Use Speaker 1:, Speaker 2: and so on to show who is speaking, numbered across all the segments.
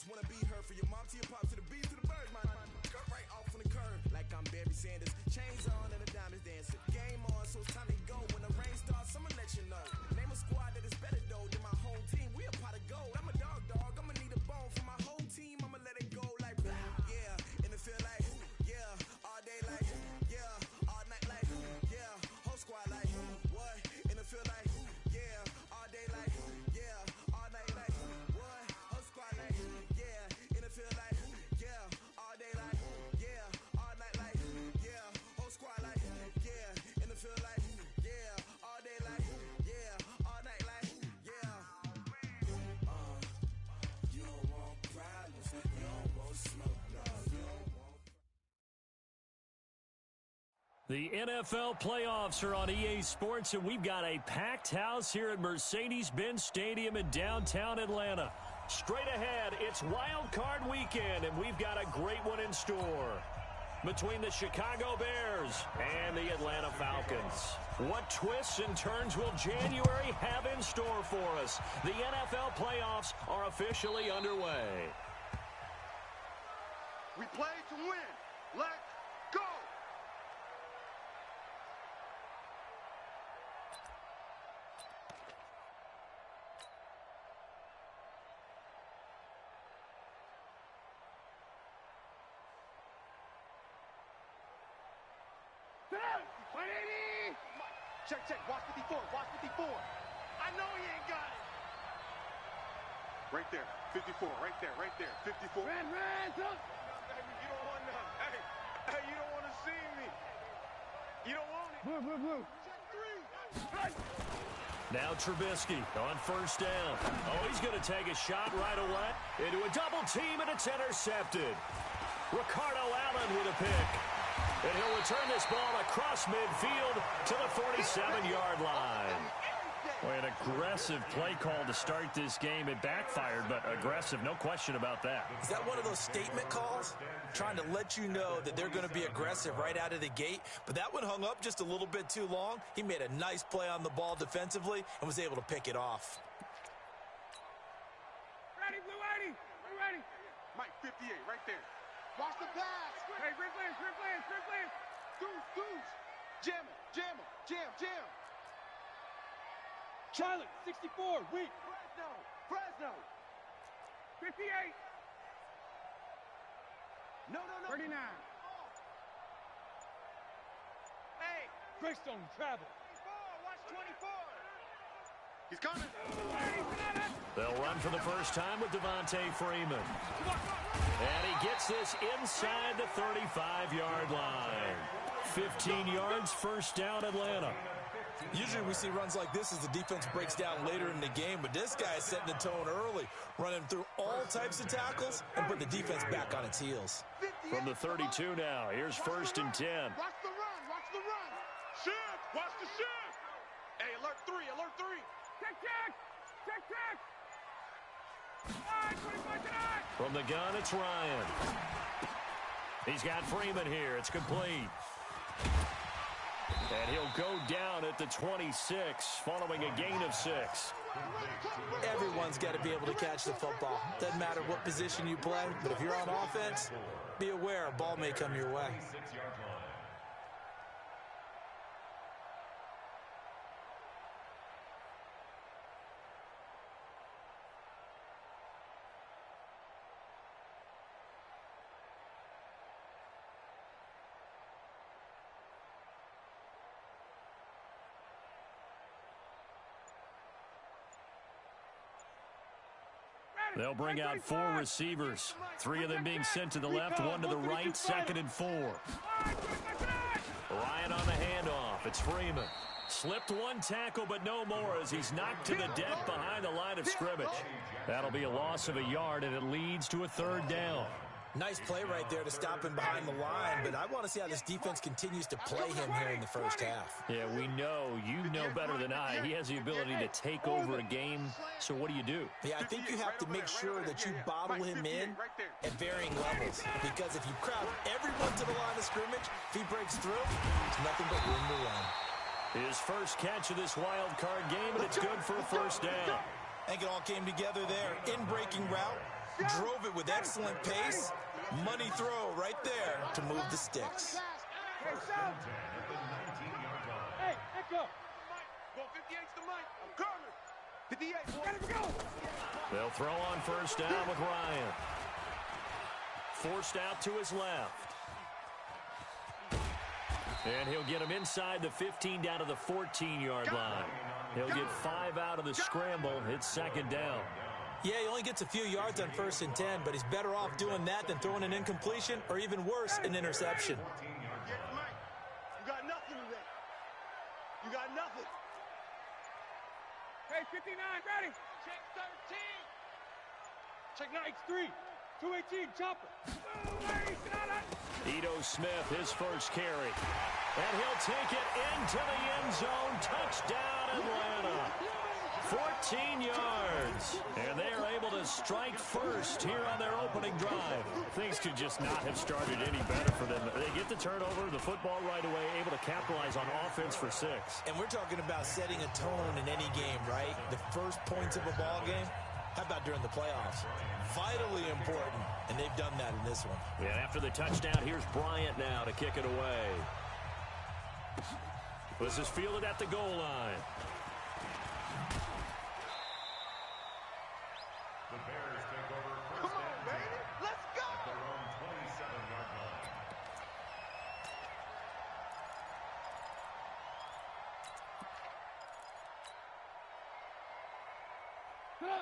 Speaker 1: wanna be her for your mom to your pops to the bees to the birds, man. Cut right off on the curb like I'm Barry Sanders. Chains on and the diamonds dancing. Game on, so it's time to go. When the rain starts, I'ma let you know. Name a squad that is better though than my home team. We a pot of gold. I'm a dog. I'ma need a bone for my whole team. I'ma let it go like yeah. In the field like yeah. All day like yeah. All night like yeah. Whole squad like what? In the field like yeah. All day like yeah. All night like what? Whole squad like yeah. In the field like yeah. All day like yeah. All night like yeah. Whole squad like yeah. In the field like yeah. All day like yeah. All night like yeah. You don't want problems. You don't want smoke. You don't want.
Speaker 2: The NFL playoffs are on EA Sports, and we've got a packed house here at Mercedes-Benz Stadium in downtown Atlanta. Straight ahead, it's Wild Card Weekend, and we've got a great one in store between the Chicago Bears and the Atlanta Falcons. What twists and turns will January have in store for us? The NFL playoffs are officially underway.
Speaker 3: We play to win. Let's go! Check. Watch 54. I know he ain't got it. Right there. 54. Right there. 54. Ran. Look. Baby, you don't want none. Hey, you don't want to see me. You don't want it. Blue. Check 3.
Speaker 2: Now Trubisky on first down. Oh, he's going to take a shot right away into a double team, and it's intercepted. Ricardo Allen with a pick. And he'll return this ball across midfield to the 47-yard line. Well, an aggressive play call to start this game. It backfired, but aggressive, no question about that.
Speaker 4: Is that one of those statement calls? Trying to let you know that they're going to be aggressive right out of the gate, but that one hung up just a little bit too long. He made a nice play on the ball defensively and was able to pick it off.
Speaker 3: Ready, Blue 80. We're ready. Mike, 58, right there. Watch the pass. Hey, Rick Lance. Goose. Jam. Charlotte, 64, weak. Fresno. 58. No. 39. Hey. Greystone, travel. 24, watch 24. He's coming.
Speaker 2: They'll run for the first time with Devontae Freeman. And he gets this inside the 35-yard line. 15 yards, first down, Atlanta.
Speaker 4: Usually we see runs like this as the defense breaks down later in the game, but this guy is setting the tone early, running through all types of tackles and putting the defense back on its heels.
Speaker 2: From the 32 now, here's first and 10.
Speaker 3: Watch the run. Shift, watch the shift. Hey, alert 3. Check.
Speaker 2: From the gun, it's Ryan. He's got Freeman here. It's complete. And he'll go down at the 26 following a gain of 6.
Speaker 4: Everyone's got to be able to catch the football. Doesn't matter what position you play, but if you're on offense, be aware a ball may come your way.
Speaker 2: They'll bring out 4 receivers, 3 of them being sent to the left, 1 to the right, 2nd and 4. Ryan on the handoff. It's Freeman. Slipped 1 tackle, but no more as he's knocked to the deck behind the line of scrimmage. That'll be a loss of a yard, and it leads to a 3rd down.
Speaker 4: Nice play right there to stop him behind the line, but I want to see how this defense continues to play him here in the first half.
Speaker 2: Yeah, we know. You know better than I. He has the ability to take over a game, so what do?
Speaker 4: Yeah, I think you have to make sure that you bottle him in at varying levels, because if you crowd everyone to the line of scrimmage, if he breaks through, there's nothing but room to run.
Speaker 2: His first catch of this wild card game, and it's good for a first down.
Speaker 4: I think it all came together there. In-breaking route, drove it with excellent pace. Money throw right there to move the sticks.
Speaker 3: Hey, Echo. Going 58's the mic. I'm coming. 58. Let him go.
Speaker 2: They'll throw on first down with Ryan. Forced out to his left. And he'll get him inside the 15 down to the 14-yard line. He'll get 5 out of the scramble. It's second down.
Speaker 4: Yeah, he only gets a few yards on 1st and 10, but he's better off doing that than throwing an incompletion or even worse, an interception.
Speaker 3: You got nothing today. You got nothing. Hey, 59, ready. Check 13. Check 93. 218, chopper.
Speaker 2: Ito Smith, his first carry. And he'll take it into the end zone. Touchdown, Atlanta. 14 yards. And they are able to strike first here on their opening drive. Things could just not have started any better for them. They get the turnover, the football right away, able to capitalize on offense for 6.
Speaker 4: And we're talking about setting a tone in any game, right? The first points of a ball game. How about during the playoffs? Vitally important, and they've done that in this one.
Speaker 2: And after the touchdown, here's Bryant now to kick it away. This is fielded at the goal line.
Speaker 3: The Bears take over first. Come on, baby. Let's go. At their own 27-yard line.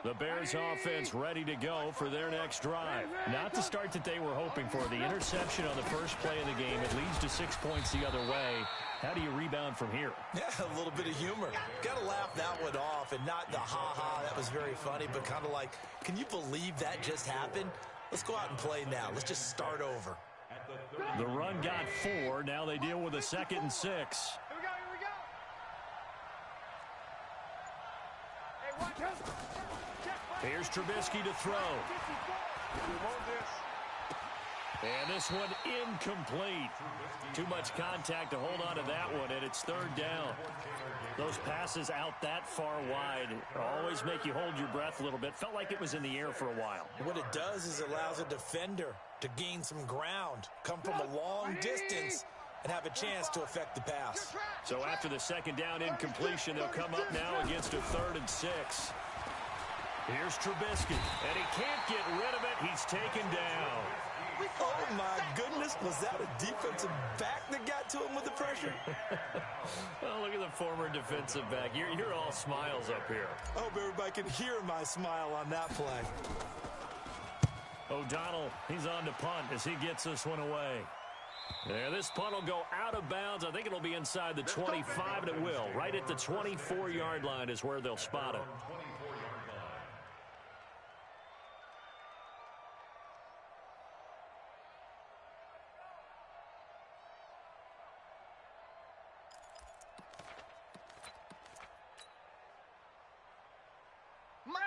Speaker 2: The Bears offense ready to go for their next drive. Not the start that they were hoping for. The interception on the first play of the game. It leads to 6 points the other way. How do you rebound from here?
Speaker 4: Yeah, a little bit of humor. Got to laugh that one off, and not the ha-ha, that was very funny, but kind of like, can you believe that just happened? Let's go out and play now. Let's just start over.
Speaker 2: The run got 4. Now they deal with a 2nd and 6.
Speaker 3: Here we go, here we go. Hey, watch out.
Speaker 2: Here's Trubisky to throw. And this one incomplete. Too much contact to hold on to that one, and it's 3rd down. Those passes out that far wide always make you hold your breath a little bit. Felt like it was in the air for a while.
Speaker 4: What it does is allows a defender to gain some ground, come from a long distance, and have a chance to affect the pass.
Speaker 2: So after the 2nd down incompletion, they'll come up now against a 3rd and 6. Here's Trubisky, and he can't get rid of it. He's taken down.
Speaker 4: Oh, my goodness. Was that a defensive back that got to him with the pressure?
Speaker 2: Oh, look at the former defensive back. You're all smiles up here.
Speaker 4: I hope everybody can hear my smile on that play.
Speaker 2: O'Donnell, he's on to punt as he gets this one away. Yeah, this punt will go out of bounds. I think it'll be inside the 25, and it will. Right at the 24-yard line is where they'll spot it.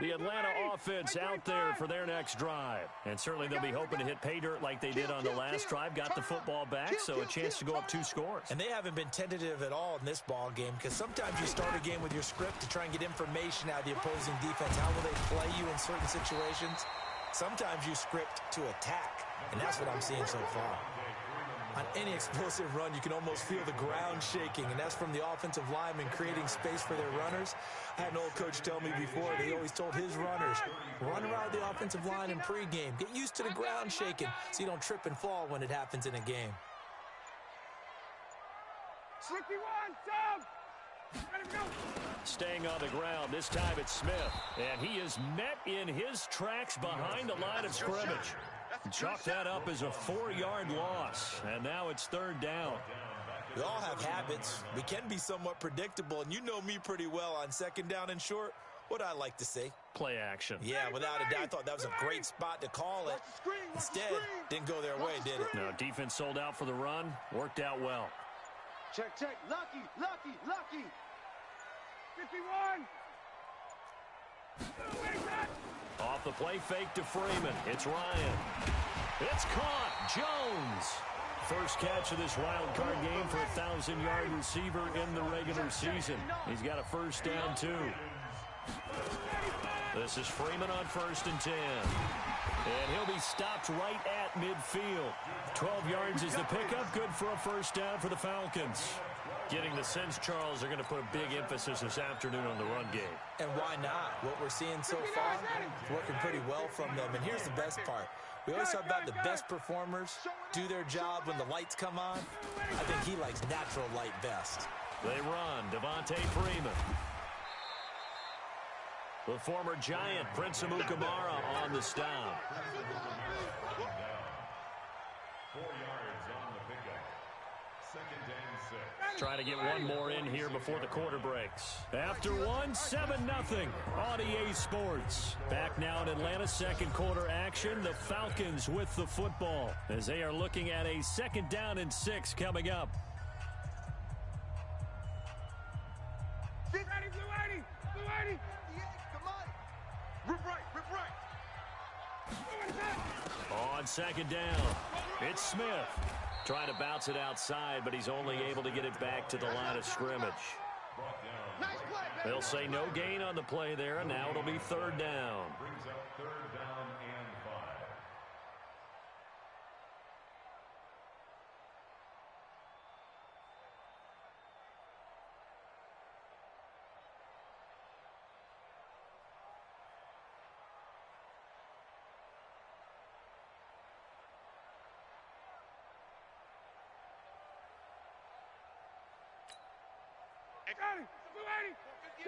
Speaker 2: The Atlanta offense out there for their next drive. And certainly they'll be hoping to hit pay dirt like they did on the last drive. Got the football back, so a chance to go up 2 scores.
Speaker 4: And they haven't been tentative at all in this ball game, because sometimes you start a game with your script to try and get information out of the opposing defense. How will they play you in certain situations? Sometimes you script to attack, and that's what I'm seeing so far. On any explosive run, you can almost feel the ground shaking, and that's from the offensive linemen creating space for their runners. I had an old coach tell me before, he always told his runners, run around the offensive line in pregame. Get used to the ground shaking so you don't trip and fall when it happens in a game.
Speaker 3: 61, let him go.
Speaker 2: Staying on the ground, this time it's Smith. And he is met in his tracks behind the line of scrimmage. Chalk that up as a 4-yard loss, and now it's 3rd down.
Speaker 4: We all have habits. We can be somewhat predictable, and you know me pretty well on 2nd down and short. What I like to say?
Speaker 2: Play action.
Speaker 4: Yeah, without a doubt, I thought that was a great spot to call it. Instead, didn't go their way, did it?
Speaker 2: No, defense sold out for the run. Worked out well.
Speaker 3: Check, check. Lucky, lucky, lucky. 51.
Speaker 2: Off the play fake to Freeman. It's Ryan. It's caught. Jones. First catch of this wild card game for a 1,000-yard receiver in the regular season. He's got a first down, too. This is Freeman on 1st and 10. And he'll be stopped right at midfield. 12 yards is the pickup. Good for a first down for the Falcons. Getting the sense, Charles, they're going to put a big emphasis this afternoon on the run game.
Speaker 4: And why not? What we're seeing so far is working pretty well from them. And here's the best part. We always talk about the best performers do their job when the lights come on. I think he likes natural light best.
Speaker 2: They run. Devontae Freeman. The former Giant, Prince Amukamara, on the stop.
Speaker 5: 4 yards on the pickup. 2nd and 6.
Speaker 2: Trying to get one more in here before the quarter breaks. After one, 7-0 on EA Sports. Back now in Atlanta, second quarter action. The Falcons with the football as they are looking at a 2nd down and 6 coming up.
Speaker 3: Blue 80. Rip right.
Speaker 2: On 2nd down, it's Smith. Trying to bounce it outside, but he's only able to get it back to the line of scrimmage. They'll say no gain on the play there, and now it'll be 3rd down.
Speaker 5: Brings up 3rd down and 5.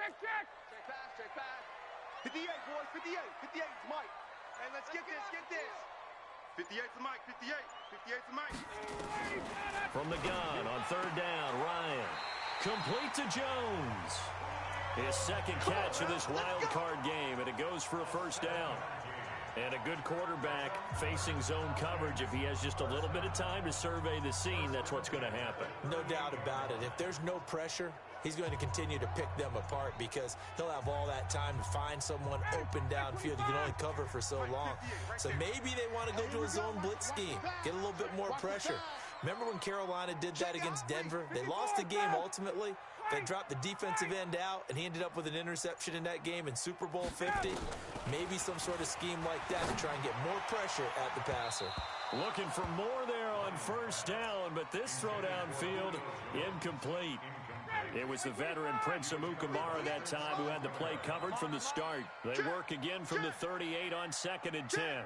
Speaker 3: Check pass. 58, boys, 58. 58 is Mike. Hey, let's get this. 58 to Mike, 58. 58 to Mike.
Speaker 2: From the gun on 3rd down, Ryan. Complete to Jones. His 2nd catch of this wild card game, and it goes for a first down. And a good quarterback facing zone coverage. If he has just a little bit of time to survey the scene, that's what's going to happen.
Speaker 4: No doubt about it. If there's no pressure, he's going to continue to pick them apart because he'll have all that time to find someone open downfield. You can only cover for so long. So maybe they want to go to a zone blitz scheme, get a little bit more pressure. Remember when Carolina did that against Denver? They lost the game ultimately. They dropped the defensive end out, and he ended up with an interception in that game in Super Bowl 50. Maybe some sort of scheme like that to try and get more pressure at the passer.
Speaker 2: Looking for more there on first down, but this throw downfield incomplete. It was the veteran Prince Amukamara that time who had the play covered from the start. They work again from the 38 on 2nd and 10.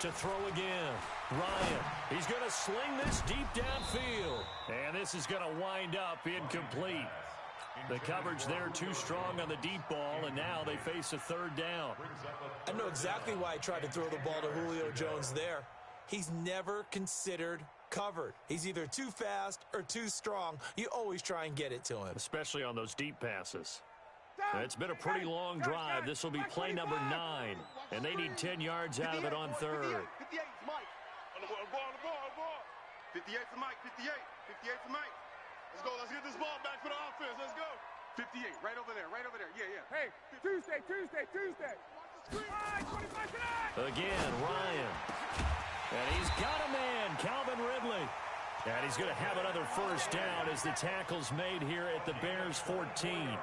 Speaker 2: To throw again. Ryan, he's going to sling this deep downfield. And this is going to wind up incomplete. The coverage there too strong on the deep ball, and now they face a 3rd down.
Speaker 4: I know exactly why he tried to throw the ball to Julio Jones there. He's never considered covered. He's either too fast or too strong. You always try and get it to him.
Speaker 2: Especially on those deep passes. It's been a pretty long drive. This will be play number 9, and they need 10 yards out of it on 3rd.
Speaker 3: 58 to Mike. On the ball. 58 to Mike. 58 to Mike. Let's go. Let's get this ball back for the offense. Let's go. 58, right over there. Yeah. Hey, Tuesday.
Speaker 2: Again, Ryan. And he's got a man, Calvin Ridley. And he's going to have another first down as the tackle's made here at the Bears 14.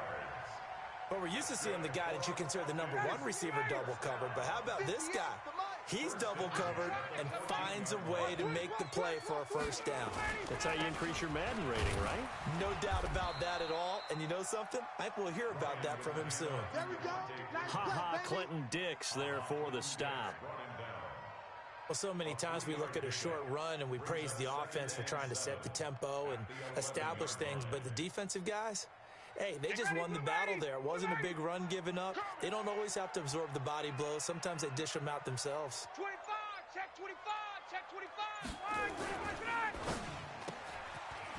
Speaker 4: But we're used to seeing the guy that you consider the number 1 receiver double covered. But how about this guy? He's double covered and finds a way to make the play for a first down.
Speaker 2: That's how you increase your Madden rating, right?
Speaker 4: No doubt about that at all. And you know something? I think we'll hear about that from him soon.
Speaker 2: Clinton Dix there for the stop.
Speaker 4: Well, so many times we look at a short run and we praise the offense for trying to set the tempo and establish things. But the defensive guys, hey, they just won the battle there. It wasn't a big run given up. They don't always have to absorb the body blows. Sometimes they dish them out themselves.
Speaker 3: 25, check 25.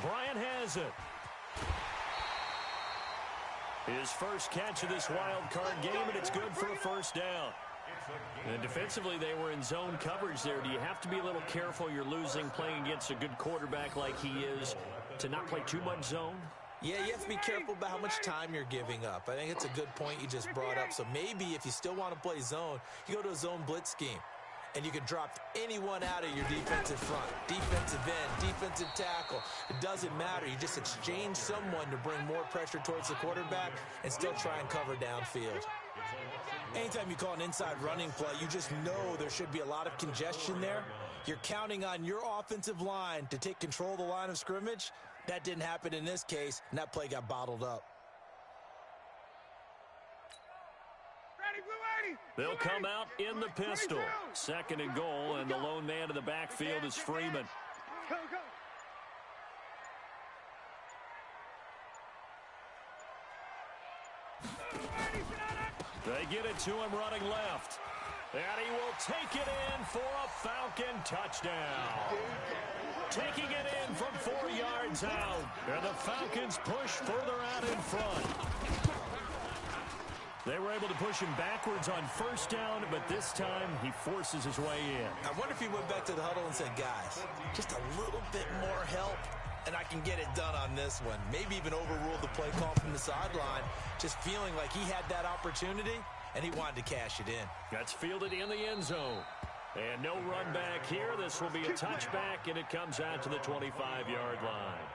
Speaker 2: Bryant has it. His first catch of this wild card game, and it's good for a first down. And defensively, they were in zone coverage there. Do you have to be a little careful you're losing playing against a good quarterback like he is to not play too much zone?
Speaker 4: Yeah, you have to be careful about how much time you're giving up. I think it's a good point you just brought up. So maybe if you still want to play zone, you go to a zone blitz scheme. And you can drop anyone out of your defensive front, defensive end, defensive tackle. It doesn't matter. You just exchange someone to bring more pressure towards the quarterback and still try and cover downfield. Anytime you call an inside running play, you just know there should be a lot of congestion there. You're counting on your offensive line to take control of the line of scrimmage. That didn't happen in this case, and that play got bottled up.
Speaker 2: They'll come out in the pistol. 2nd and goal, and the lone man in the backfield is Freeman.
Speaker 3: Go, go.
Speaker 2: They get it to him running left. And he will take it in for a Falcon touchdown. Taking it in from 4 yards out. And the Falcons push further out in front. They were able to push him backwards on 1st down, but this time he forces his way in.
Speaker 4: I wonder if he went back to the huddle and said, guys, just a little bit more help, and I can get it done on this one. Maybe even overruled the play call from the sideline, just feeling like he had that opportunity, and he wanted to cash it in.
Speaker 2: That's fielded in the end zone. And no run back here. This will be a touchback, and it comes out to the 25-yard line.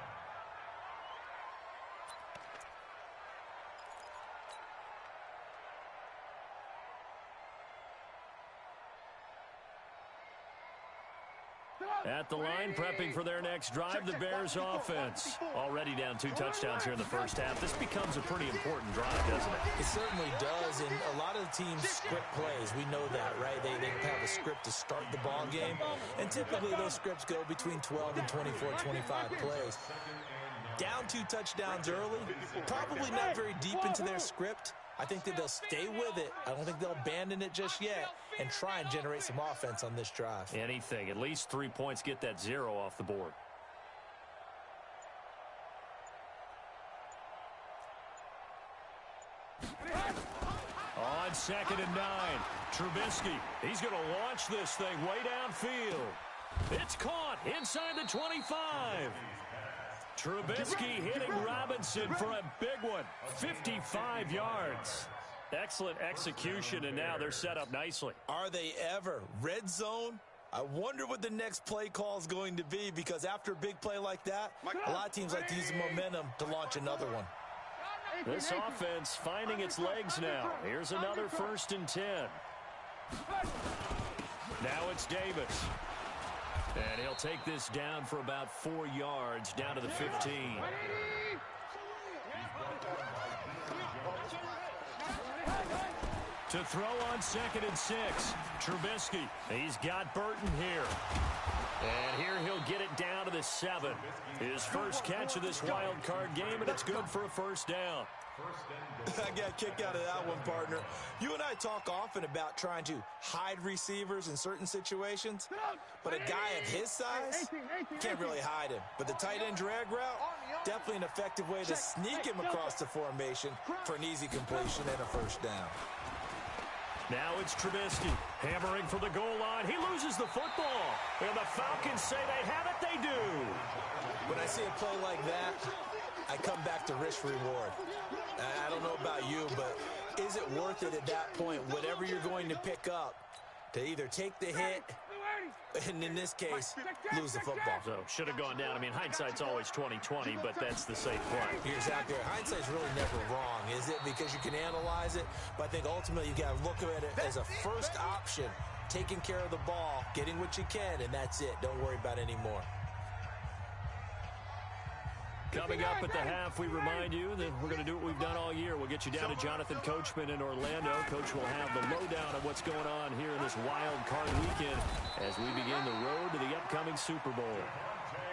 Speaker 2: At the line, prepping for their next drive, the Bears offense. Already down 2 touchdowns here in the first half. This becomes a pretty important drive, doesn't it?
Speaker 4: It certainly does, and a lot of the teams script plays. We know that, right? They have a script to start the ball game, and typically those scripts go between 12 and 24, 25 plays. Down 2 touchdowns early, probably not very deep into their script. I think that they'll stay with it. I don't think they'll abandon it just yet and try and generate some offense on this drive.
Speaker 2: Anything. At least 3 points, get that 0 off the board. On 2nd and 9, Trubisky. He's going to launch this thing way downfield. It's caught inside the 25. Trubisky hitting Robinson for a big one. 55 yards. Excellent execution, and now they're set up nicely.
Speaker 4: Are they ever? Red zone? I wonder what the next play call is going to be, because after a big play like that, a lot of teams like to use the momentum to launch another one.
Speaker 2: This offense finding its legs now. Here's another 1st and 10. Now it's Davis. And he'll take this down for about 4 yards, down to the 15. To throw on 2nd and 6, Trubisky. He's got Burton here. And here he'll get it down to the 7. His first catch of this wild card game, and it's good for a 1st down.
Speaker 4: I got a kick out of that one, partner. You and I talk often about trying to hide receivers in certain situations, but a guy at his size can't really hide him. But the tight end drag route, definitely an effective way to sneak him across the formation for an easy completion and a 1st down.
Speaker 2: Now it's Trubisky hammering for the goal line. He loses the football. And the Falcons say they have it. They do.
Speaker 4: When I see a play like that, I come back to risk-reward. I don't know about you, but is it worth it at that point, whatever you're going to pick up, to either take the hit, and in this case, lose the football?
Speaker 2: So, should have gone down. I mean, hindsight's always 20/20, but that's the safe play.
Speaker 4: You're exactly right. Hindsight's really never wrong, is it? Because you can analyze it, but I think ultimately you got to look at it as a first option, taking care of the ball, getting what you can, and that's it. Don't worry about any more.
Speaker 2: Coming up at the half, we remind you that we're going to do what we've done all year. We'll get you down to Jonathan Coachman in Orlando. Coach will have the lowdown of what's going on here in this wild card weekend as we begin the road to the upcoming Super Bowl.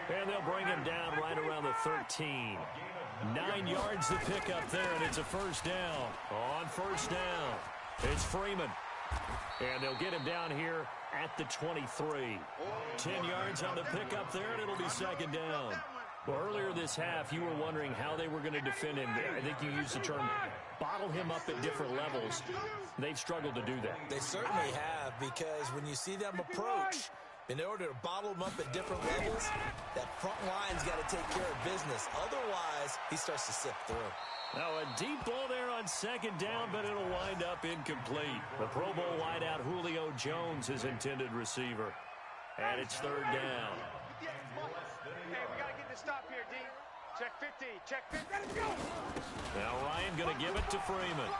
Speaker 2: And they'll bring him down right around the 13. 9 yards to pick up there, and it's a 1st down. On 1st down, it's Freeman. And they'll get him down here at the 23. 10 yards on the pickup there, and it'll be 2nd down. Well, earlier this half, you were wondering how they were going to defend him. I think you used the term bottle him up at different levels. They've struggled to do that.
Speaker 4: They certainly have, because when you see them approach, in order to bottle him up at different levels, that front line's got to take care of business. Otherwise, he starts to sift through.
Speaker 2: Now a deep ball there on 2nd down, but it'll wind up incomplete. The Pro Bowl wideout Julio Jones, his intended receiver. And it's 3rd down.
Speaker 3: Hey, we got to get the stop here, D. Check 50. Check 50. Let's go.
Speaker 2: Now Ryan going to give it to Freeman.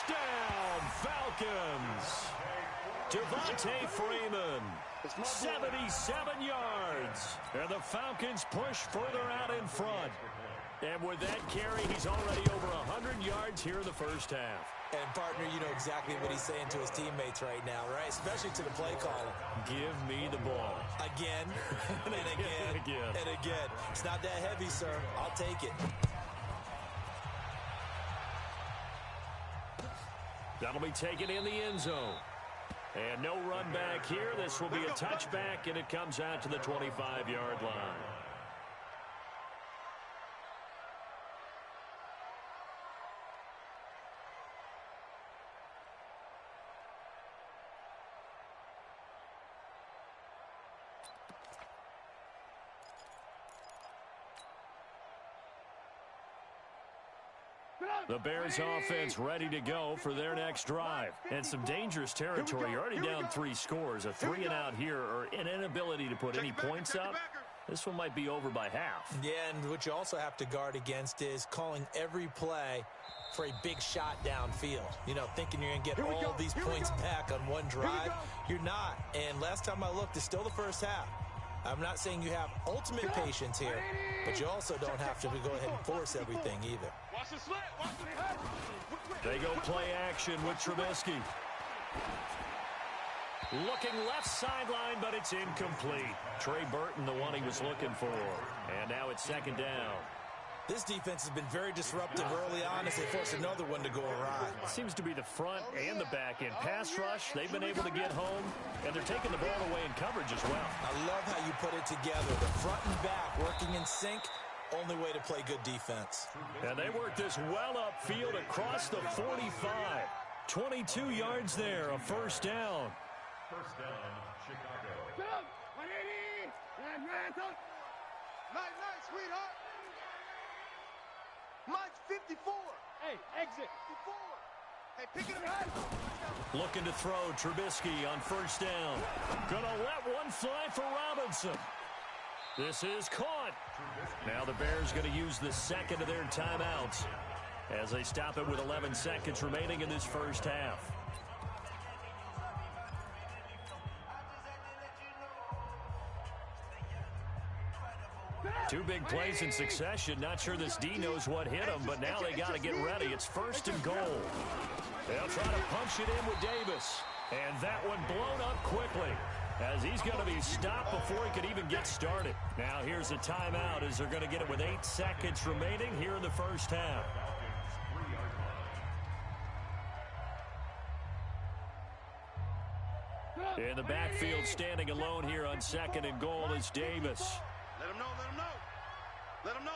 Speaker 2: Touchdown, Falcons. Devontae Freeman, 77 yards. And the Falcons push further out in front. And with that carry, he's already over 100 yards here in the first half.
Speaker 4: And, partner, you know exactly what he's saying to his teammates right now, right? Especially to the play caller.
Speaker 2: Give me the ball.
Speaker 4: Again, and again, and again. It's not that heavy, sir. I'll take it.
Speaker 2: That'll be taken in the end zone. And no run back here. This will be a touchback, and it comes out to the 25-yard line. The Bears offense ready to go for their next drive. And some dangerous territory. You're already down 3 scores. A 3-and-out here or an inability to put any points up. This one might be over by half.
Speaker 4: Yeah, and what you also have to guard against is calling every play for a big shot downfield. You know, thinking you're going to get all these points back on one drive. You're not. And last time I looked, it's still the first half. I'm not saying you have ultimate patience here, but you also don't have to go ahead and force everything either.
Speaker 2: They go play action with Trubisky. Looking left sideline, but it's incomplete. Trey Burton, the one he was looking for. And now it's second down.
Speaker 4: This defense has been very disruptive early on as they force another one to go awry.
Speaker 2: Seems to be the front and the back end. Pass rush, they've been able to get home, and they're taking the ball away in coverage as well.
Speaker 4: I love how you put it together. The front and back working in sync, only way to play good defense.
Speaker 2: And they work this well upfield across the 45. 22 yards there, a first down.
Speaker 5: First down, Chicago.
Speaker 3: 180. Nice, sweetheart. Mine's 54. Hey, exit. 54. Hey, pick it up.
Speaker 2: Looking to throw Trubisky on first down. Gonna let one fly for Robinson. This is caught. Now the Bears going to use the second of their timeouts as they stop it with 11 seconds remaining in this first half. Two big plays in succession. Not sure this D knows what hit him, but now they got to get ready. It's first and goal. They'll try to punch it in with Davis. And that one blown up quickly as he's going to be stopped before he could even get started. Now here's a timeout as they're going to get it with 8 seconds remaining here in the first half. In the backfield, standing alone here on second and goal is Davis.
Speaker 3: Let him know. Let him know.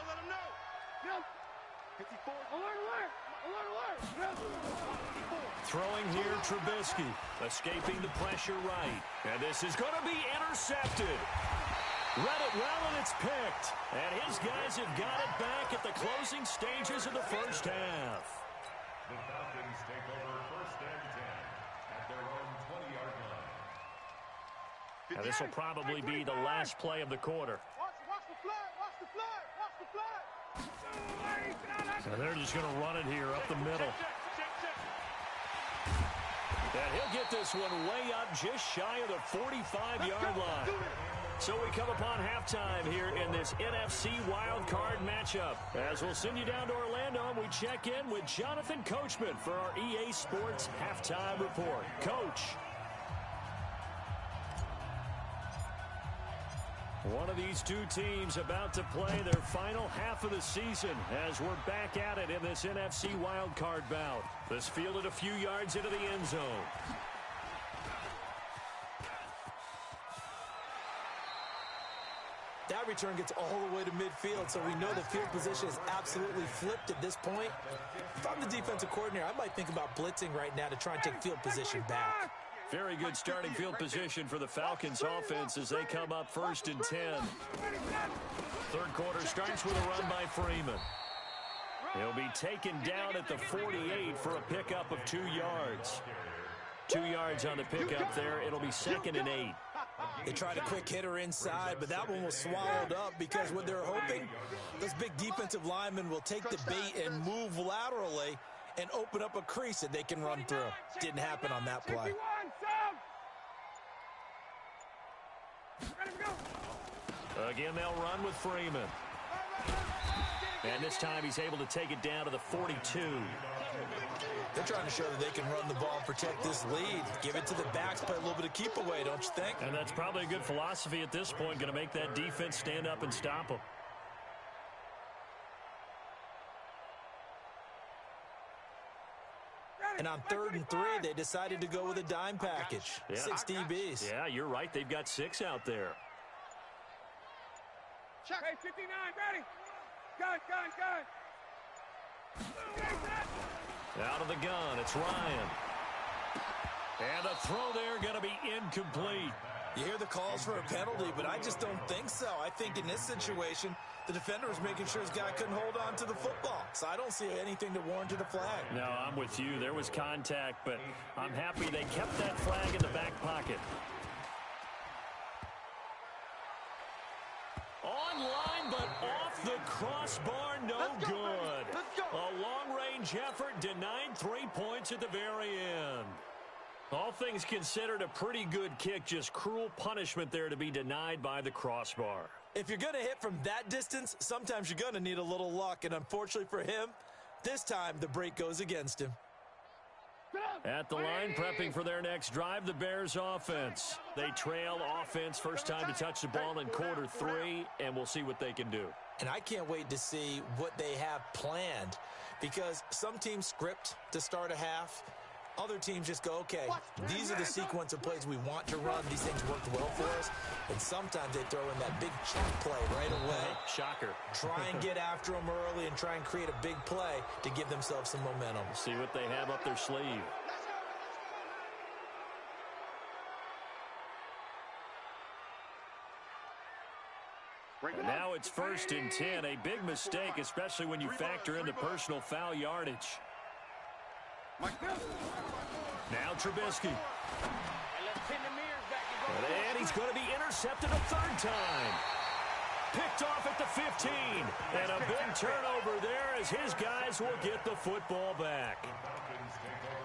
Speaker 3: 54. Alert.
Speaker 2: Throwing here, Trubisky. Escaping the pressure right. And this is going to be intercepted. Read it well, and it's picked. And his guys have got it back at the closing stages of the first half.
Speaker 5: The Falcons take over first and 10 at their own 20-yard line.
Speaker 2: And this will probably be the last play of the quarter.
Speaker 3: Watch the flag.
Speaker 2: And they're just going to run it here up the middle. And he'll get this one way up just shy of the 45-yard line. So we come upon halftime here in this NFC wildcard matchup. As we'll send you down to Orlando, and we check in with Jonathan Coachman for our EA Sports Halftime Report. Coach. One of these two teams about to play their final half of the season as we're back at it in this NFC wildcard bout. This fielded a few yards into the end zone.
Speaker 4: That return gets all the way to midfield, so we know the field position is absolutely flipped at this point. If I'm the defensive coordinator, I might think about blitzing right now to try and take field position back.
Speaker 2: Very good starting field position for the Falcons offense as they come up first and 10. Third quarter starts with a run by Freeman. He'll be taken down at the 48 for a pickup of 2 yards. 2 yards on the pickup there. It'll be second and 8.
Speaker 4: They tried a quick hitter inside, but that one was swallowed up because what they're hoping, those big defensive linemen will take the bait and move laterally and open up a crease that they can run through. Didn't happen on that play.
Speaker 2: Again, they'll run with Freeman. And this time he's able to take it down to the 42.
Speaker 4: They're trying to show that they can run the ball and protect this lead. Give it to the backs, play a little bit of keep away, don't you think?
Speaker 2: And that's probably a good philosophy at this point, going to make that defense stand up and stop them.
Speaker 4: And on 3rd and 3, they decided to go with a dime package. 6 DBs.
Speaker 2: Yeah, you're right. They've got 6 out there.
Speaker 6: Check. Hey, 59, ready. Gun.
Speaker 2: Out of the gun, it's Ryan. And the throw there going to be incomplete.
Speaker 4: You hear the calls for a penalty, but I just don't think so. I think in this situation, the defender was making sure his guy couldn't hold on to the football. So I don't see anything that warranted a flag.
Speaker 2: No, I'm with you. There was contact, but I'm happy they kept that flag in the back pocket. Online, but off the crossbar, no good. A long-range effort denied 3 points at the very end. All things considered, a pretty good kick, just cruel punishment there to be denied by the crossbar.
Speaker 4: If you're going to hit from that distance, sometimes you're going to need a little luck, and unfortunately for him, this time the break goes against him.
Speaker 2: At the line, prepping for their next drive, the Bears offense. They trail offense, first time to touch the ball in quarter 3, and we'll see what they can do.
Speaker 4: And I can't wait to see what they have planned, because some teams script to start a half. Other teams just go, okay, these are the sequence of plays we want to run. These things worked well for us. And sometimes they throw in that big chunk play right away.
Speaker 2: Shocker.
Speaker 4: Try and get after them early and try and create a big play to give themselves some momentum.
Speaker 2: See what they have up their sleeve. And now it's 1st and 10. A big mistake, especially when you factor in the personal foul yardage. Now Trubisky. And he's going to be intercepted a 3rd time. Picked off at the 15. And a big turnover there as his guys will get the football back.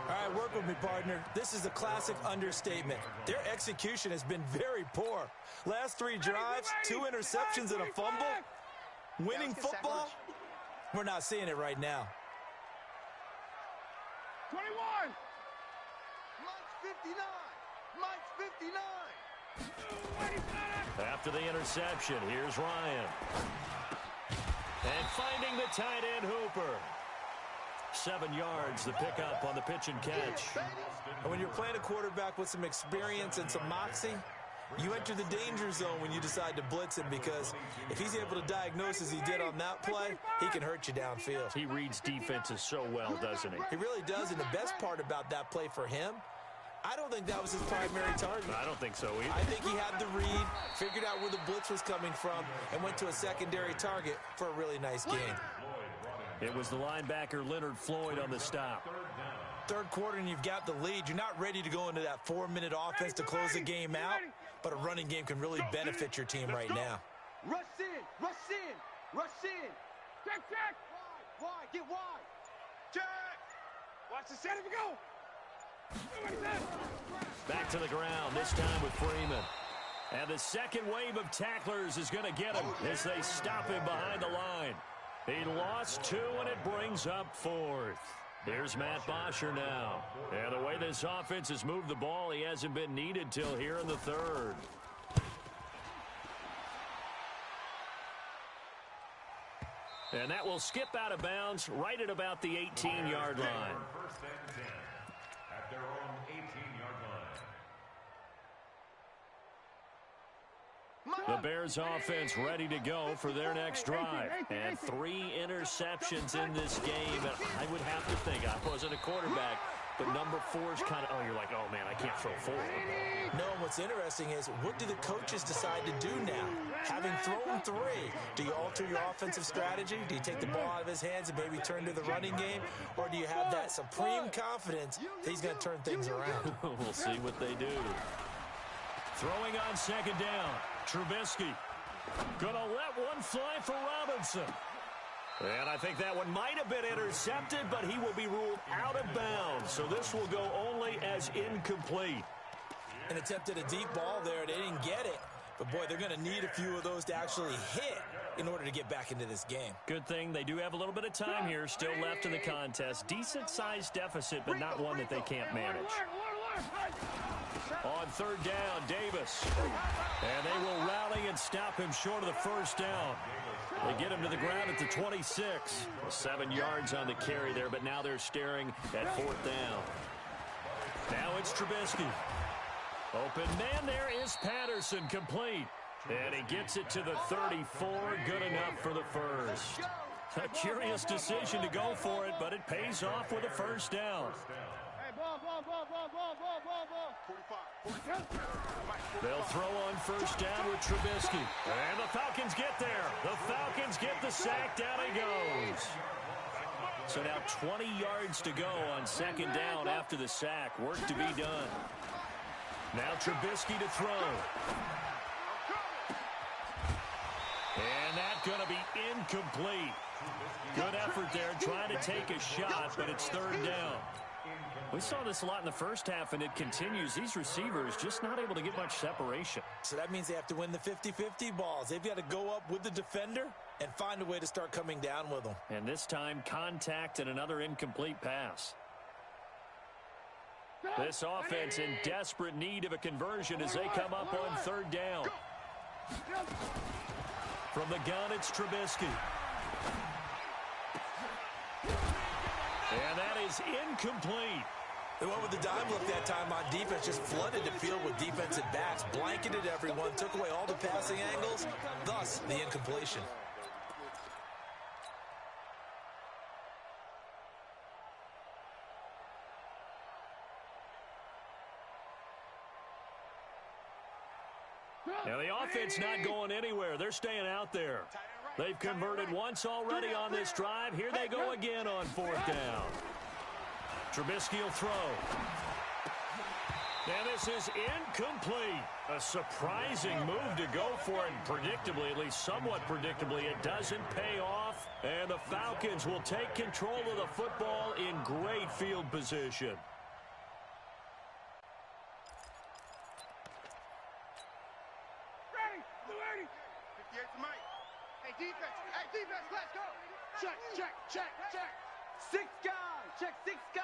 Speaker 4: All right, work with me, partner. This is a classic understatement. Their execution has been very poor. Last 3 drives, 2 interceptions and a fumble. Winning football? We're not seeing it right now.
Speaker 6: 21.
Speaker 1: Mike's 59.
Speaker 2: After the interception, here's Ryan. And finding the tight end Hooper. 7 yards, the pickup on the pitch and catch.
Speaker 4: And when you're playing a quarterback with some experience and some moxie, you enter the danger zone when you decide to blitz him, because if he's able to diagnose as he did on that play, he can hurt you downfield.
Speaker 2: He reads defenses so well, doesn't he?
Speaker 4: He really does, and the best part about that play for him, I don't think that was his primary target.
Speaker 2: I don't think so either.
Speaker 4: I think he had the read, figured out where the blitz was coming from, and went to a secondary target for a really nice game.
Speaker 2: It was the linebacker Leonard Floyd on the stop.
Speaker 4: 3rd quarter and you've got the lead. You're not ready to go into that 4-minute offense to close the game out, but a running game can really benefit your team right now.
Speaker 1: Rush in.
Speaker 6: Check.
Speaker 1: Wide, get wide. Check.
Speaker 6: Watch the center, go.
Speaker 2: Back to the ground, this time with Freeman. And the second wave of tacklers is going to get him as they stop him behind the line. He lost 2, and it brings up 4th. Here's Matt Bosher now. And the way this offense has moved the ball, he hasn't been needed till here in the 3rd. And that will skip out of bounds right at about the 18-yard line.
Speaker 5: 1st and 10 at their own 18-yard line.
Speaker 2: The Bears offense ready to go for their next drive. And 3 interceptions in this game. And I would have to think, I wasn't a quarterback, but number 4 is kind of, you're like, oh, man, I can't throw 4.
Speaker 4: No, what's interesting is, what do the coaches decide to do now? Having thrown 3, do you alter your offensive strategy? Do you take the ball out of his hands and maybe turn to the running game? Or do you have that supreme confidence that he's going to turn things around?
Speaker 2: We'll see what they do. Throwing on 2nd down. Trubisky gonna let one fly for Robinson. And I think that one might have been intercepted, but he will be ruled out of bounds. So this will go only as incomplete.
Speaker 4: And attempted a deep ball there. They didn't get it. But, boy, they're going to need a few of those to actually hit in order to get back into this game.
Speaker 2: Good thing they do have a little bit of time here still left in the contest. Decent-sized deficit, but not one that they can't manage. On third down, Davis. And they will rally and stop him short of the first down. They get him to the ground at the 26. 7 yards on the carry there, but now they're staring at fourth down. Now it's Trubisky. Open man there is Patterson, complete. And he gets it to the 34, good enough for the first. A curious decision to go for it, but it pays off with a first down. They'll throw on first down with Trubisky. And the Falcons get there. The Falcons get the sack. Down he goes. So now 20 yards to go on second down after the sack. Work to be done. Now Trubisky to throw. And that's going to be incomplete. Good effort there trying to take a shot, but it's third down. We saw this a lot in the first half, and it continues. These receivers just not able to get much separation.
Speaker 4: So that means they have to win the 50-50 balls. They've got to go up with the defender and find a way to start coming down with them.
Speaker 2: And this time, contact and another incomplete pass. This offense in desperate need of a conversion as they come up on third down. From the gun, it's Trubisky. And that is incomplete.
Speaker 4: They went with the dime look that time on defense, just flooded the field with defensive backs, blanketed everyone, took away all the passing angles, thus the incompletion.
Speaker 2: Now the offense not going anywhere. They're staying out there. They've converted once already on this drive. Here they go again on fourth down. Trubisky will throw. And this is incomplete. A surprising move to go for it. Predictably, at least somewhat predictably, it doesn't pay off. And the Falcons will take control of the football in great field position.
Speaker 6: Defense, let's go. Check, check, check, check. 6 guys. Check 6 guys.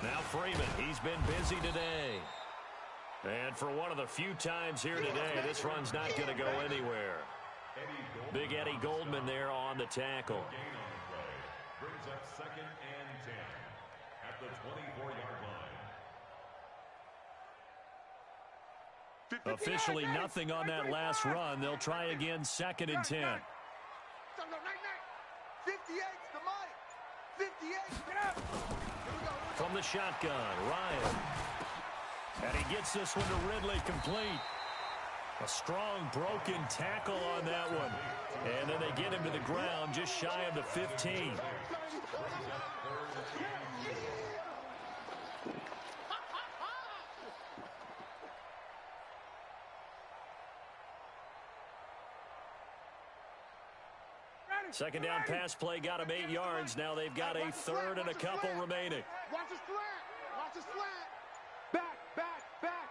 Speaker 2: Now Freeman, he's been busy today. And for one of the few times here today, this run's not going to go anywhere. Big Eddie Goldman there on the tackle.
Speaker 5: Brings up 2nd and 10 at the 24-yard line.
Speaker 2: Officially nothing on that last run. They'll try again 2nd and 10.
Speaker 6: 58's the mic. 58.
Speaker 2: From the shotgun, Ryan. And he gets this one to Ridley, complete. A strong broken tackle on that one. And then they get him to the ground just shy of the 15. Second down pass play got him 8 yards. Now they've got a third and a couple remaining.
Speaker 6: Watch the slant. Watch the slant. Back, back, back.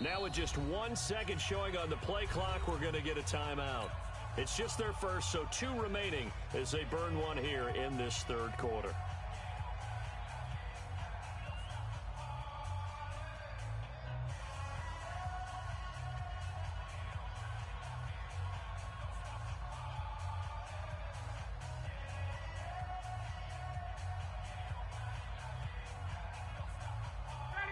Speaker 2: Now with just 1 second showing on the play clock, we're going to get a timeout. It's just their first, so 2 remaining as they burn one here in this third quarter.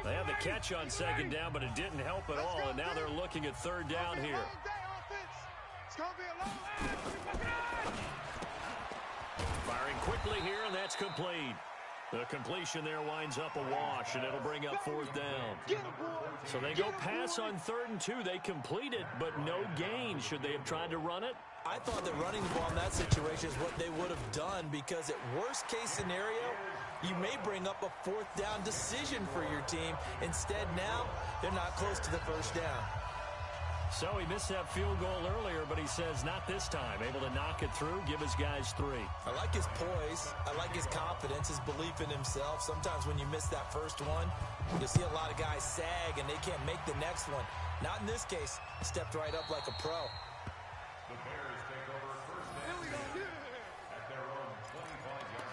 Speaker 2: They had the catch on second down, but it didn't help at all, and now they're looking at third down here. Firing quickly here, and that's complete. The completion there winds up a wash, and it'll bring up fourth down. So they go pass on 3rd and 2. They complete it, but no gain. Should they have tried to run it?
Speaker 4: I thought that running the ball in that situation is what they would have done, because at worst case scenario, you may bring up a fourth down decision for your team. Instead, now they're not close to the first down.
Speaker 2: So he missed that field goal earlier, but he says not this time. Able to knock it through, give his guys 3.
Speaker 4: I like his poise. I like his confidence, his belief in himself. Sometimes when you miss that first one, you'll see a lot of guys sag and they can't make the next one. Not in this case. Stepped right up like a pro.
Speaker 5: The Bears take over first and 10 at their own 25-yard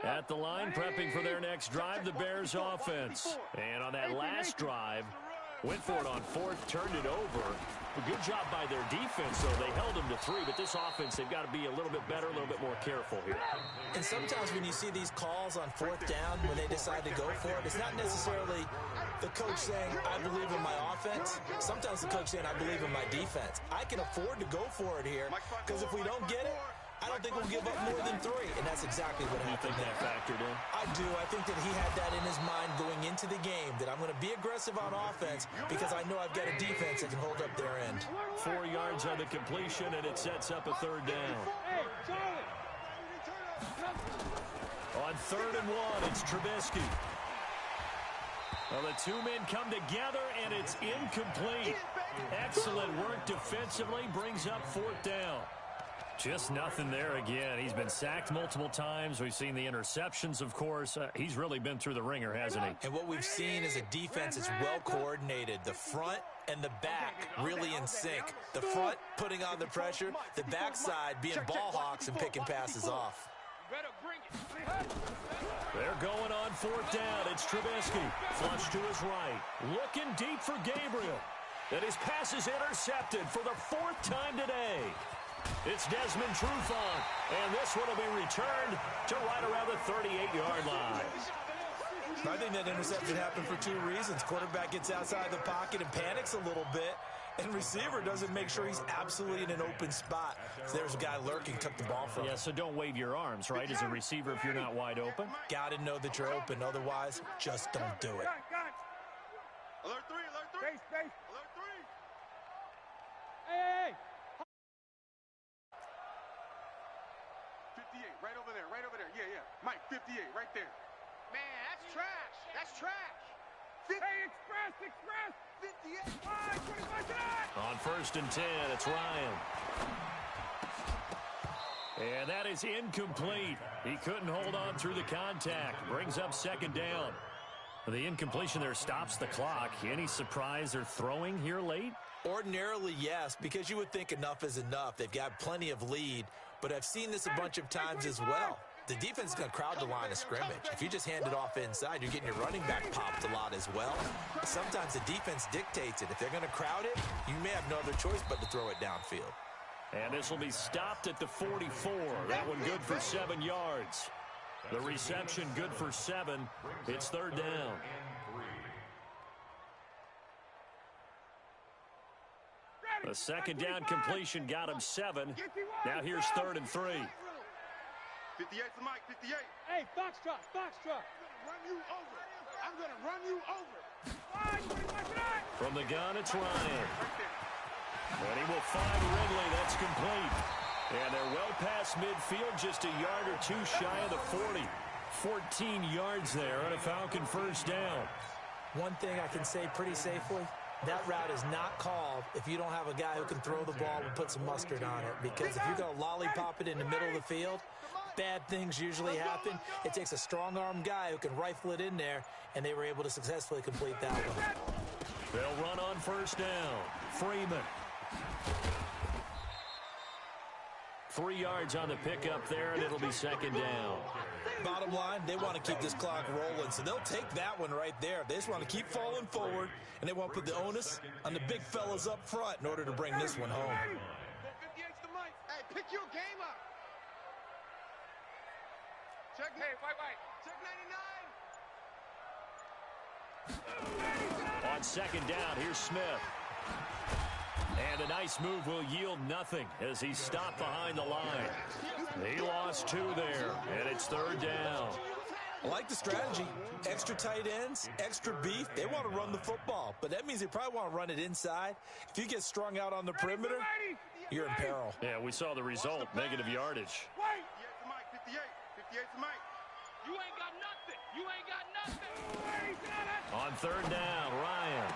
Speaker 5: line.
Speaker 2: At the line, prepping for their next drive, the Bears offense. And on that last drive, went for it on 4th, turned it over. A good job by their defense, though. They held them to 3, but this offense, they've got to be a little bit better, a little bit more careful here.
Speaker 4: And sometimes when you see these calls on 4th down, when they decide to go for it, it's not necessarily the coach saying, I believe in my offense. Sometimes the coach saying, I believe in my defense. I can afford to go for it here, because if we don't get it, I don't think we'll give up more than 3, and that's exactly what happened.
Speaker 2: You think that factored in?
Speaker 4: I do. I think that he had that in his mind going into the game, that I'm going to be aggressive on offense because I know I've got a defense that can hold up their end.
Speaker 2: 4 yards on the completion, and it sets up a 3rd down. On 3rd and 1, it's Trubisky. Well, the 2 men come together, and it's incomplete. Excellent work defensively, brings up 4th down. Just nothing there again. He's been sacked multiple times. We've seen the interceptions, of course. He's really been through the ringer, hasn't he?
Speaker 4: And what we've seen is a defense that's well coordinated. The front and the back really in sync. The front putting on the pressure, the backside being ball hawks and picking passes off.
Speaker 2: They're going on 4th down. It's Trubisky. Flush to his right. Looking deep for Gabriel. And his pass is intercepted for the 4th time today. It's Desmond Trufant, and this one will be returned to right around the 38-yard line.
Speaker 4: I think that interception happened for 2 reasons. Quarterback gets outside the pocket and panics a little bit, and receiver doesn't make sure he's absolutely in an open spot. So there's a guy lurking, took the ball from him.
Speaker 2: Yeah, so don't wave your arms, right, as a receiver if you're not wide open.
Speaker 4: Got to know that you're open. Otherwise, just don't do it.
Speaker 3: Alert 3, alert 3.
Speaker 6: Space.
Speaker 3: Alert 3.
Speaker 6: Hey.
Speaker 3: 58, right over there, right over there. Yeah. Mike, 58, right there.
Speaker 6: Man, that's trash. That's trash. Hey, express. 58. 25 tonight.
Speaker 2: On 1st and 10, it's Ryan. And that is incomplete. He couldn't hold on through the contact. Brings up 2nd down. The incompletion there stops the clock. Any surprise they're throwing here late?
Speaker 4: Ordinarily, yes, because you would think enough is enough. They've got plenty of lead, but I've seen this a bunch of times as well. The defense is going to crowd the line of scrimmage. If you just hand it off inside, you're getting your running back popped a lot as well. Sometimes the defense dictates it. If they're going to crowd it, you may have no other choice but to throw it downfield.
Speaker 2: And this will be stopped at the 44. That one good for 7 yards. The reception good for 7. It's 3rd down. The 2nd down completion got him 7. Now here's 3rd and 3.
Speaker 3: 58 to Mike, 58.
Speaker 6: Hey, Foxtrot.
Speaker 3: I'm going to run you over.
Speaker 2: From the gun, it's Ryan. And he will find Ridley. That's complete. And they're well past midfield, just a yard or 2 shy of the 40. 14 yards there on a Falcon 1st down.
Speaker 4: One thing I can say pretty safely, that route is not called if you don't have a guy who can throw the ball and put some mustard on it. Because if you're going to lollipop it in the middle of the field, bad things usually happen. It takes a strong-armed guy who can rifle it in there, and they were able to successfully complete that one.
Speaker 2: They'll run on 1st down. Freeman. 3 yards on the pickup there, and it'll be 2nd down.
Speaker 4: Bottom line, they want to keep this clock rolling, so they'll take that one right there. They just want to keep falling forward, and they want to put the onus on the big fellas up front in order to bring this one home.
Speaker 6: 58's the mic. Hey, pick your game up. Check. Hey, white. Check 99.
Speaker 2: On 2nd down, here's Smith. And a nice move will yield nothing as he's stopped behind the line. He lost 2 there, and it's 3rd down.
Speaker 4: I like the strategy. Extra tight ends, extra beef. They want to run the football, but that means they probably want to run it inside. If you get strung out on the perimeter, you're in peril.
Speaker 2: Yeah, we saw the result, negative yardage.
Speaker 3: 58 to Mike, 58. 58 to Mike.
Speaker 6: You ain't got nothing. You ain't got nothing.
Speaker 2: On third down, Ryan.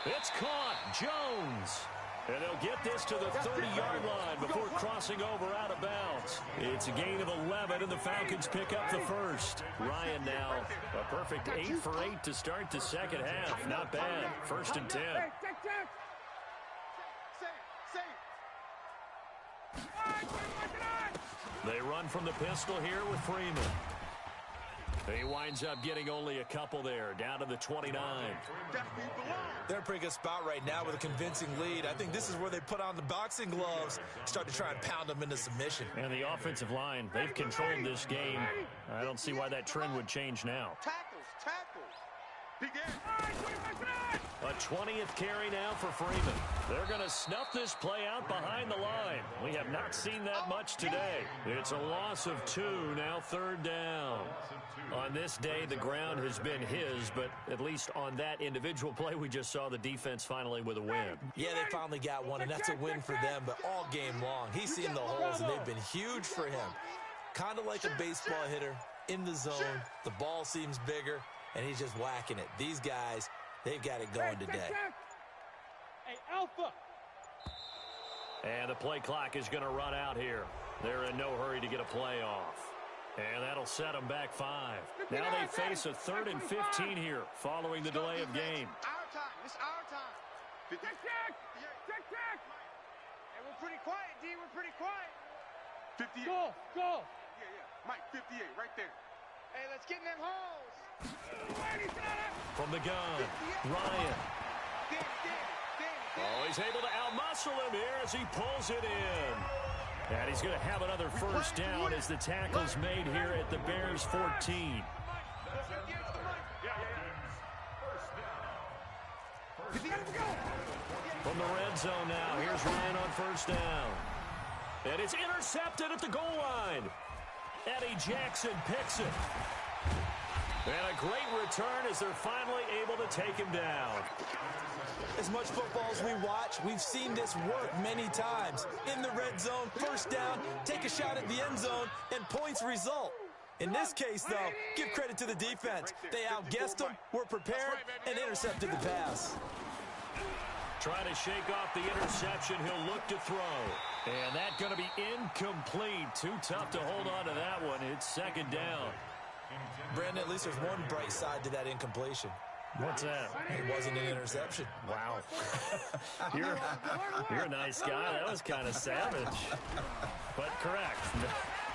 Speaker 2: It's caught. Jones. And they'll get this to the 30-yard line before crossing over out of bounds. It's a gain of 11, and the Falcons pick up the first. Ryan now a perfect 8 for 8 to start the second half. Not bad. 1st and 10. They run from the pistol here with Freeman. He winds up getting only a couple there, down to the 29.
Speaker 4: They're in a pretty good spot right now with a convincing lead. I think this is where they put on the boxing gloves, start to try and pound them into submission.
Speaker 2: And the offensive line, they've controlled this game. I don't see why that trend would change now.
Speaker 3: Tackles. Begin.
Speaker 2: A 20th carry now for Freeman. They're going to snuff this play out behind the line. We have not seen that much today. It's a loss of 2, now 3rd down. On this day, the ground has been his, but at least on that individual play, we just saw the defense finally with a win.
Speaker 4: Yeah, they finally got one, and that's a win for them, but all game long, he's seen the holes, and they've been huge for him. Kind of like a baseball hitter in the zone. The ball seems bigger, and he's just whacking it. These guys, they've got it going today.
Speaker 6: Hey, Alpha.
Speaker 2: And the play clock is going to run out here. They're in no hurry to get a play off. And that'll set them back 5. Now they face a 3rd and 15 here following the delay of game.
Speaker 6: Our time. It's our time. Check. Hey, we're pretty quiet, D. We're pretty quiet.
Speaker 3: 58.
Speaker 6: Go.
Speaker 3: Yeah. Mike, 58, right there.
Speaker 6: Hey, let's get in them holes.
Speaker 2: From the gun, Ryan.
Speaker 6: Danny.
Speaker 2: Oh, he's able to outmuscle him here as he pulls it in. And he's going to have another first down as the tackle's made here at the Bears 14. From the red zone now, here's Ryan on first down. And it's intercepted at the goal line. Eddie Jackson picks it. And a great return as they're finally able to take him down.
Speaker 4: As much football as we watch, we've seen this work many times. In the red zone, first down, take a shot at the end zone, and points result. In this case, though, give credit to the defense. They outguessed them, were prepared, and intercepted the pass.
Speaker 2: Trying to shake off the interception, he'll look to throw. And that's going to be incomplete. Too tough to hold on to that one. It's 2nd down.
Speaker 4: Brandon, at least there's one bright side to that incompletion.
Speaker 2: What's that?
Speaker 4: It wasn't an interception.
Speaker 2: Wow. You're a nice guy. That was kind of savage. But correct.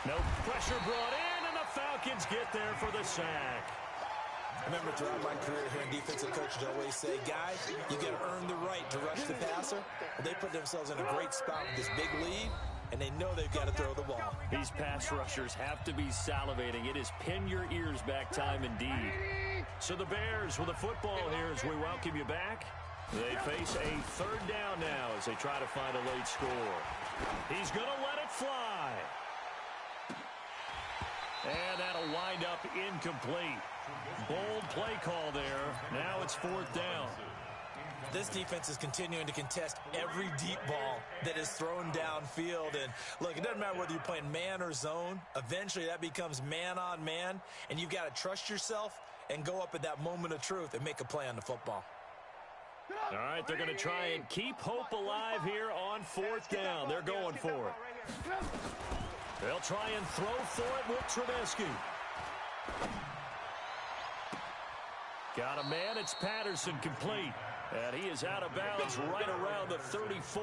Speaker 2: No pressure brought in, and the Falcons get there for the sack.
Speaker 4: I remember throughout my career here in defensive coach, I'd always say, guys, you got to earn the right to rush the passer. Well, they put themselves in a great spot with this big lead, and they know they've got to throw the ball.
Speaker 2: These pass rushers have to be salivating. It is pin your ears back time indeed. So the Bears with the football here as we welcome you back. They face a 3rd down now as they try to find a late score. He's going to let it fly. And that'll wind up incomplete. Bold play call there. Now it's 4th down.
Speaker 4: This defense is continuing to contest every deep ball that is thrown downfield. And look, it doesn't matter whether you're playing man or zone. Eventually that becomes man on man, and you've got to trust yourself and go up at that moment of truth and make a play on the football.
Speaker 2: All right, they're going to try and keep hope alive here on 4th down. They're going for it. They'll try and throw for it with Trubisky. Got a man. It's Patterson complete. And he is out of bounds right around the 34.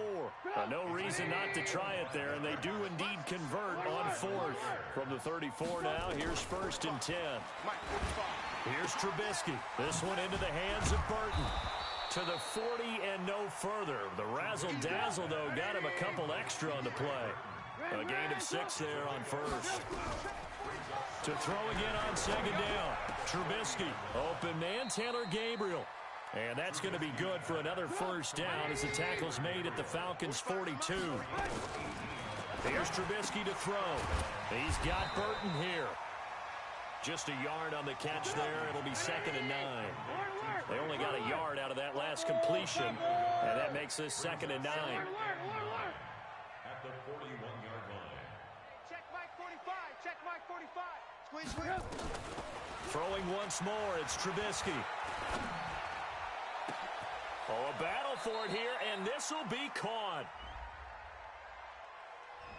Speaker 2: No reason not to try it there, and they do indeed convert on 4th. From the 34 now, here's 1st and 10. Here's Trubisky. This one into the hands of Burton. To the 40 and no further. The razzle-dazzle, though, got him a couple extra on the play. A gain of 6 there on 1st. To throw again on 2nd down. Trubisky. Open man, Taylor Gabriel. And that's going to be good for another first down as the tackle's made at the Falcons' 42. Here's Trubisky to throw. He's got Burton here. Just a yard on the catch there. It'll be 2nd and 9. They only got a yard out of that last completion, and that makes this 2nd and 9.
Speaker 5: At the 41-yard line.
Speaker 6: Check Mike 45. Check Mike 45. Squeeze, squeeze.
Speaker 2: Throwing once more, it's Trubisky. Oh, a battle for it here, and this will be caught.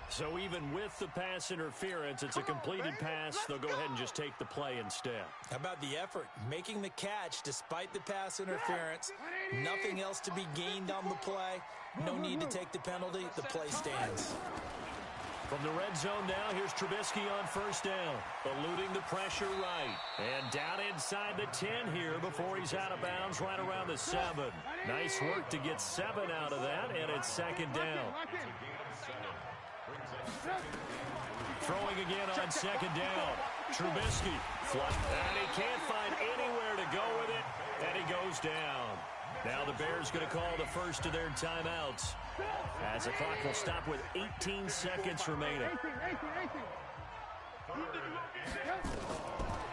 Speaker 2: So even with the pass interference, it's a completed pass. They'll go ahead and just take the play instead.
Speaker 4: How about the effort? Making the catch despite the pass interference. Nothing else to be gained on the play. No need to take the penalty. The play stands.
Speaker 2: From the red zone now, here's Trubisky on 1st down. Eluding the pressure right. And down inside the 10 here before he's out of bounds right around the 7. Nice work to get 7 out of that, and it's 2nd down. Throwing again on 2nd down. Trubisky. And he can't find anywhere to go with it, and he goes down. Now the Bears going to call the first of their timeouts, as the clock will stop with 18 seconds remaining.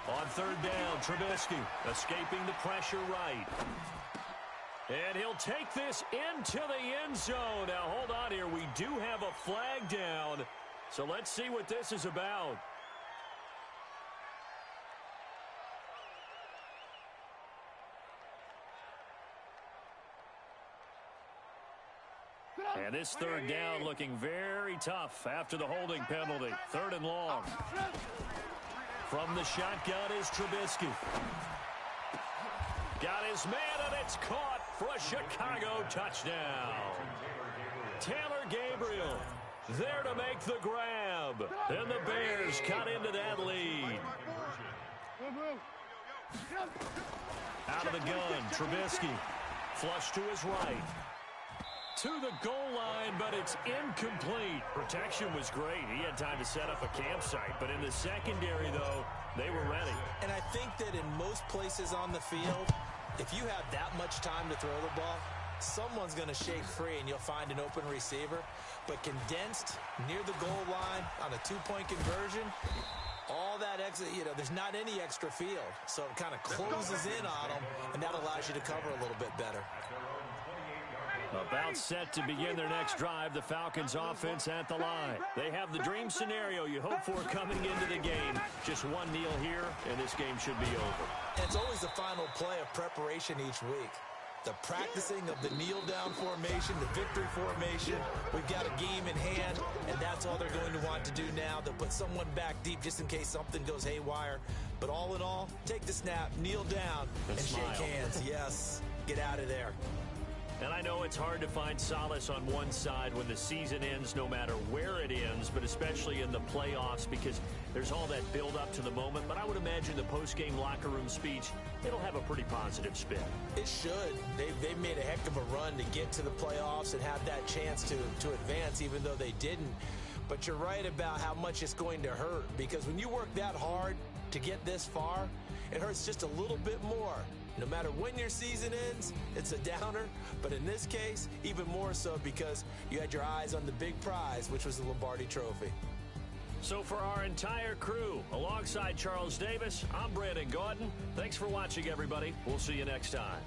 Speaker 2: On 3rd down, Trubisky escaping the pressure right. And he'll take this into the end zone. Now, hold on here. We do have a flag down. So let's see what this is about. And this 3rd down looking very tough after the holding penalty. 3rd and long. From the shotgun is Trubisky. Got his man, and it's caught for a Chicago touchdown. Taylor Gabriel there to make the grab. And the Bears cut into that lead. Out of the gun, Trubisky. Flush to his right. To the goal line, but it's incomplete. Protection was great. He had time to set up a campsite, but in the secondary, though, they were ready.
Speaker 4: And I think that in most places on the field, if you have that much time to throw the ball, someone's going to shake free and you'll find an open receiver. But condensed near the goal line on a 2-point conversion, all that extra, there's not any extra field. So it kind of closes in on them, and that allows you to cover a little bit better.
Speaker 2: About set to begin their next drive, the Falcons offense at the line. They have the dream scenario you hope for coming into the game. Just one kneel here, and this game should be over.
Speaker 4: And it's always the final play of preparation each week. The practicing of the kneel-down formation, the victory formation. We've got a game in hand, and that's all they're going to want to do now. They'll put someone back deep just in case something goes haywire. But all in all, take the snap, kneel down, and shake hands. Yes, get out of there.
Speaker 2: And I know it's hard to find solace on one side when the season ends, no matter where it ends, but especially in the playoffs, because there's all that build up to the moment. But I would imagine the post-game locker room speech, it'll have a pretty positive spin.
Speaker 4: It should. They've made a heck of a run to get to the playoffs and have that chance to advance, even though they didn't. But you're right about how much it's going to hurt, because when you work that hard to get this far, it hurts just a little bit more. No matter when your season ends, it's a downer. But in this case, even more so because you had your eyes on the big prize, which was the Lombardi Trophy.
Speaker 2: So for our entire crew, alongside Charles Davis, I'm Brandon Gaudin. Thanks for watching, everybody. We'll see you next time.